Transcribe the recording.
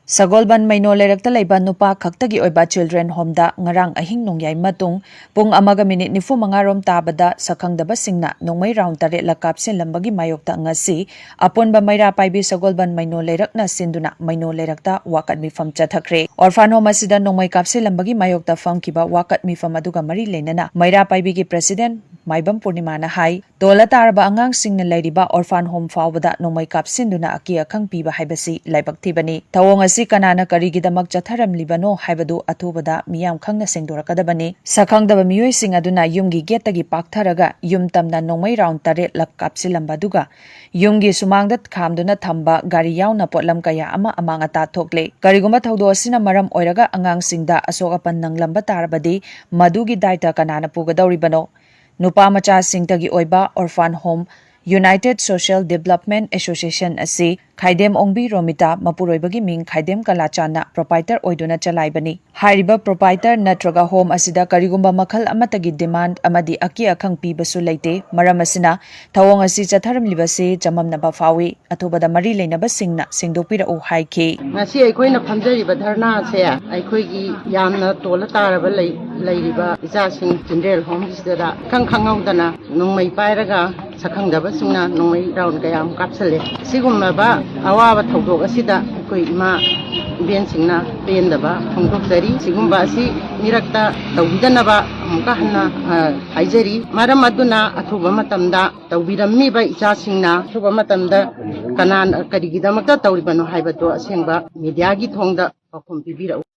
Sagolban Maino Lerakta Laiba Nupa Kaktagi Oiba Children Home da ngarang ahing nongyay matung pung amaga minute ni mangarom tabada sakhangdaba singna nongmay round tare lakapsin lambagi mayokta ngasi aponba mayra paibi Sagolban Maino Lerakna sinduna Maino Lerakta wakat mifam chathakre orphan home asida nongmay kapsin lambagi mayokta famkiba wakat mifam aduga mari leinana mayra paibi gi president Maibam Purnimana hai tola tarba angang singna lairiba orphan home faubada nongmay kapsinduna aki akhang piba haibasi laibak thibani thawong asi kanana karigidamak chatharamlibano haibadu athubada miyam khangna sengdorakadabani sakhangdaba miyoi sing aduna yumgi getagi paktharaga yum tamna nongmai round tare lak kapsilambaduga yumgi sumangda khamduna thamba gari yauna potlam kaya ama amanga ta thokle karigumba thawdo asina maram oiraga angang singda asokapan nanglamba tarabadi madugi daita kanana pugadawribano Nupa macha singtagi oiba orphan home United Social Development Association asi Khaidem Ongbi Romita Mapuroibagi ming Khaidem Kalachana proprietor oiduna chalaibani hariba proprietor natraga home asida karigumba makhal amatagi demand amadi aki akhang pibasu leite maram asina thawong asi chatharam libase jamamnaba fawi athobada mari leinaba singna singdopira u haiki ngasi aikoina phamjariba dharna se aikoigi yamna tola taraba leiriba icha sing children home gisda khangkhangawdana nongmai pairaga sakhangdaba singna nongmai round kayam kapsale sigumaba awaba thawdok asida koi ima ben singna pendaba phongdokjari sigumba asi mirakta tawbidanaba amuka hanna haijari maram aduna athuba matamda tawbirammi ba icha singna athuba matamda kanan karigidamakta tawribano haibado asengba media gi thongda pakhum pibira